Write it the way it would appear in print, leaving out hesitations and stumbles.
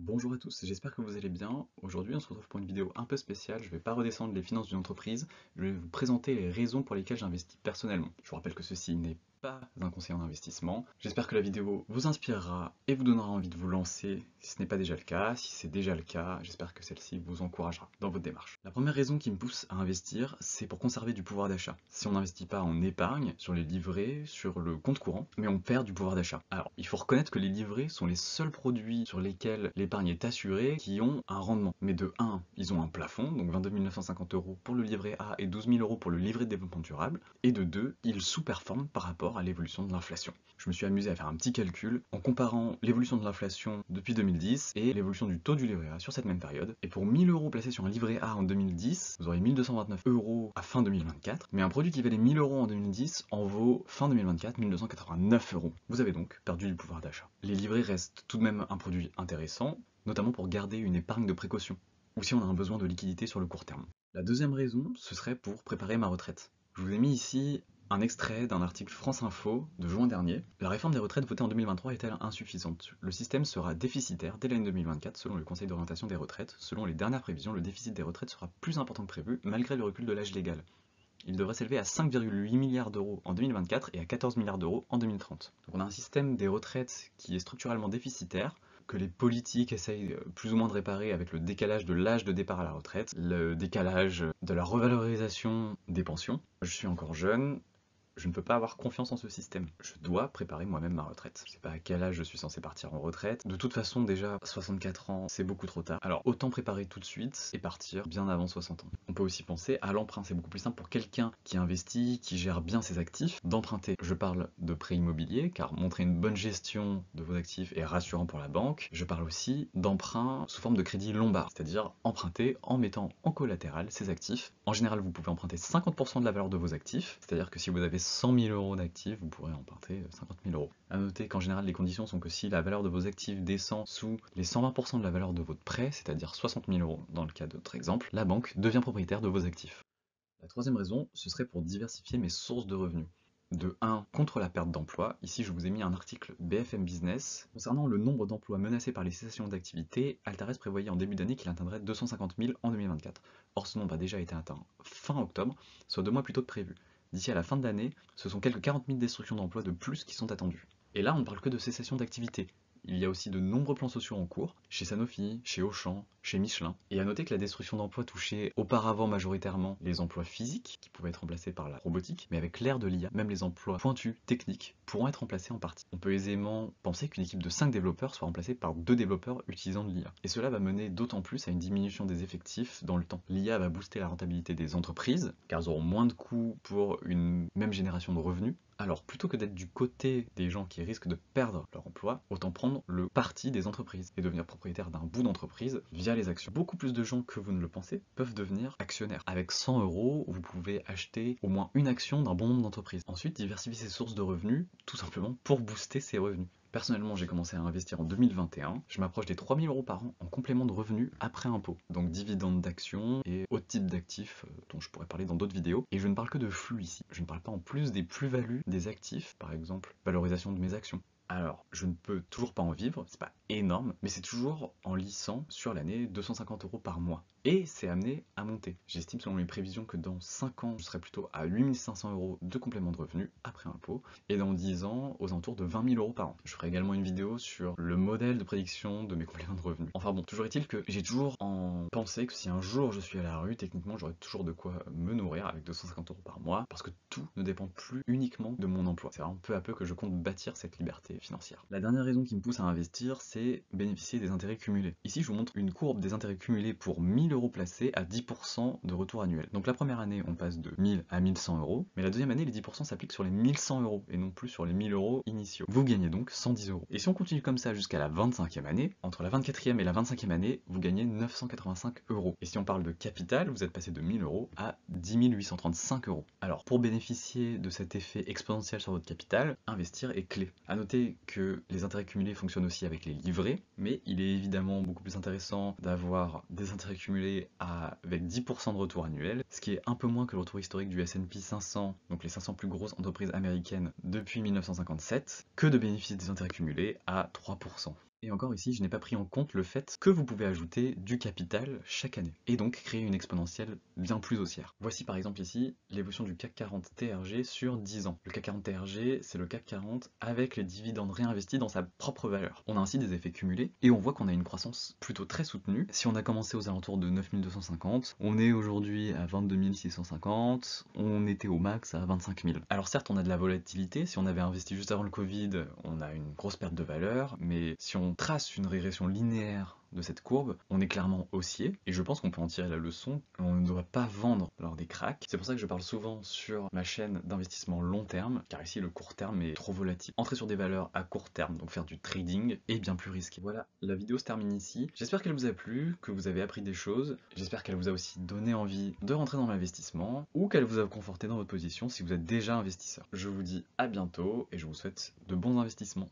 Bonjour à tous, j'espère que vous allez bien. Aujourd'hui, on se retrouve pour une vidéo un peu spéciale. Je ne vais pas redescendre les finances d'une entreprise, je vais vous présenter les raisons pour lesquelles j'investis personnellement. Je vous rappelle que ceci n'est pas un conseil en investissement. J'espère que la vidéo vous inspirera et vous donnera envie de vous lancer si ce n'est pas déjà le cas. Si c'est déjà le cas, j'espère que celle-ci vous encouragera dans votre démarche. La première raison qui me pousse à investir, c'est pour conserver du pouvoir d'achat. Si on n'investit pas en épargne, sur les livrets, sur le compte courant, mais on perd du pouvoir d'achat. Alors, il faut reconnaître que les livrets sont les seuls produits sur lesquels l'épargne est assurée qui ont un rendement. Mais de 1, ils ont un plafond, donc 22 950 € pour le livret A et 12 000 € pour le livret de développement durable. Et de 2, ils sous-performent par rapport à l'évolution de l'inflation. Je me suis amusé à faire un petit calcul en comparant l'évolution de l'inflation depuis 2010 et l'évolution du taux du livret A sur cette même période. Et pour 1000 € placés sur un livret A en 2010, vous aurez 1229 € à fin 2024. Mais un produit qui valait 1000 € en 2010 en vaut fin 2024 1289 €. Vous avez donc perdu du pouvoir d'achat. Les livrets restent tout de même un produit intéressant, notamment pour garder une épargne de précaution, ou si on a un besoin de liquidité sur le court terme. La deuxième raison, ce serait pour préparer ma retraite. Je vous ai mis ici un extrait d'un article France Info de juin dernier. La réforme des retraites votée en 2023 est-elle insuffisante? Le système sera déficitaire dès l'année 2024 selon le Conseil d'orientation des retraites. Selon les dernières prévisions, le déficit des retraites sera plus important que prévu malgré le recul de l'âge légal. Il devrait s'élever à 5,8 milliards d'euros en 2024 et à 14 milliards d'euros en 2030. Donc on a un système des retraites qui est structurellement déficitaire, que les politiques essayent plus ou moins de réparer avec le décalage de l'âge de départ à la retraite, le décalage de la revalorisation des pensions. Je suis encore jeune, je ne peux pas avoir confiance en ce système. Je dois préparer moi-même ma retraite. Je sais pas à quel âge je suis censé partir en retraite. De toute façon, déjà, 64 ans, c'est beaucoup trop tard. Alors, autant préparer tout de suite et partir bien avant 60 ans. On peut aussi penser à l'emprunt. C'est beaucoup plus simple pour quelqu'un qui investit, qui gère bien ses actifs, d'emprunter. Je parle de prêt immobilier, car montrer une bonne gestion de vos actifs est rassurant pour la banque. Je parle aussi d'emprunt sous forme de crédit lombard, c'est-à-dire emprunter en mettant en collatéral ses actifs. En général, vous pouvez emprunter 50% de la valeur de vos actifs, c'est-à-dire que si vous avez 100 000 € d'actifs, vous pourrez emprunter 50 000 €. A noter qu'en général, les conditions sont que si la valeur de vos actifs descend sous les 120% de la valeur de votre prêt, c'est-à-dire 60 000 € dans le cas de notre exemple, la banque devient propriétaire de vos actifs. La troisième raison, ce serait pour diversifier mes sources de revenus. De 1, contre la perte d'emploi. Ici, je vous ai mis un article BFM Business. Concernant le nombre d'emplois menacés par les cessations d'activité, Altares prévoyait en début d'année qu'il atteindrait 250 000 en 2024. Or, ce nombre a déjà été atteint fin octobre, soit 2 mois plus tôt que prévu. D'ici à la fin de l'année, ce sont quelques 40 000 destructions d'emplois de plus qui sont attendues. Et là, on ne parle que de cessation d'activité. Il y a aussi de nombreux plans sociaux en cours, chez Sanofi, chez Auchan, chez Michelin. Et à noter que la destruction d'emplois touchait auparavant majoritairement les emplois physiques, qui pouvaient être remplacés par la robotique, mais avec l'ère de l'IA, même les emplois pointus, techniques, pourront être remplacés en partie. On peut aisément penser qu'une équipe de 5 développeurs soit remplacée par 2 développeurs utilisant de l'IA. Et cela va mener d'autant plus à une diminution des effectifs dans le temps. L'IA va booster la rentabilité des entreprises, car elles auront moins de coûts pour une même génération de revenus. Alors, plutôt que d'être du côté des gens qui risquent de perdre leur emploi, autant prendre le parti des entreprises et devenir propriétaire d'un bout d'entreprise via les actions. Beaucoup plus de gens que vous ne le pensez peuvent devenir actionnaires. Avec 100 €, vous pouvez acheter au moins une action d'un bon nombre d'entreprises. Ensuite, diversifier ses sources de revenus, tout simplement pour booster ses revenus. Personnellement, j'ai commencé à investir en 2021. Je m'approche des 3 000 € par an en complément de revenus après impôt. Donc dividendes d'actions et autres types d'actifs dont je pourrais parler dans d'autres vidéos. Et je ne parle que de flux ici. Je ne parle pas en plus des plus-values des actifs, par exemple valorisation de mes actions. Alors, je ne peux toujours pas en vivre, c'est pas énorme, mais c'est toujours en lissant sur l'année 250 € par mois. Et c'est amené à monter. J'estime selon mes prévisions que dans 5 ans, je serai plutôt à 8 500 € de complément de revenus après impôt, et dans 10 ans, aux alentours de 20 000 € par an. Je ferai également une vidéo sur le modèle de prédiction de mes compléments de revenus. Enfin bon, toujours est-il que j'ai toujours en pensé que si un jour je suis à la rue, techniquement j'aurais toujours de quoi me nourrir avec 250 € par mois, parce que tout ne dépend plus uniquement de mon emploi. C'est vraiment peu à peu que je compte bâtir cette liberté financière. La dernière raison qui me pousse à investir, c'est bénéficier des intérêts cumulés. Ici, je vous montre une courbe des intérêts cumulés pour 1000 € placés à 10% de retour annuel. Donc la première année, on passe de 1000 à 1100 €, mais la deuxième année, les 10% s'appliquent sur les 1100 € et non plus sur les 1000 € initiaux. Vous gagnez donc 110 €. Et si on continue comme ça jusqu'à la 25e année, entre la 24e et la 25e année, vous gagnez 985 €. Et si on parle de capital, vous êtes passé de 1000 € à 10 835 €. Alors, pour bénéficier de cet effet exponentiel sur votre capital, investir est clé. À noter que les intérêts cumulés fonctionnent aussi avec les livrets, mais il est évidemment beaucoup plus intéressant d'avoir des intérêts cumulés avec 10% de retour annuel, ce qui est un peu moins que le retour historique du S&P 500, donc les 500 plus grosses entreprises américaines depuis 1957, que de bénéficier des intérêts cumulés à 3%. Et encore ici, je n'ai pas pris en compte le fait que vous pouvez ajouter du capital chaque année, et donc créer une exponentielle bien plus haussière. Voici par exemple ici l'évolution du CAC 40 TRG sur 10 ans. Le CAC 40 TRG, c'est le CAC 40 avec les dividendes réinvestis dans sa propre valeur. On a ainsi des effets cumulés, et on voit qu'on a une croissance plutôt très soutenue. Si on a commencé aux alentours de 9250, on est aujourd'hui à 22 650, on était au max à 25 000. Alors certes, on a de la volatilité, si on avait investi juste avant le Covid, on a une grosse perte de valeur, mais si on trace une régression linéaire de cette courbe, on est clairement haussier, et je pense qu'on peut en tirer la leçon, on ne doit pas vendre lors des cracks. C'est pour ça que je parle souvent sur ma chaîne d'investissement long terme, car ici le court terme est trop volatile. Entrer sur des valeurs à court terme, donc faire du trading, est bien plus risqué. Voilà, la vidéo se termine ici. J'espère qu'elle vous a plu, que vous avez appris des choses, j'espère qu'elle vous a aussi donné envie de rentrer dans l'investissement, ou qu'elle vous a conforté dans votre position si vous êtes déjà investisseur. Je vous dis à bientôt, et je vous souhaite de bons investissements.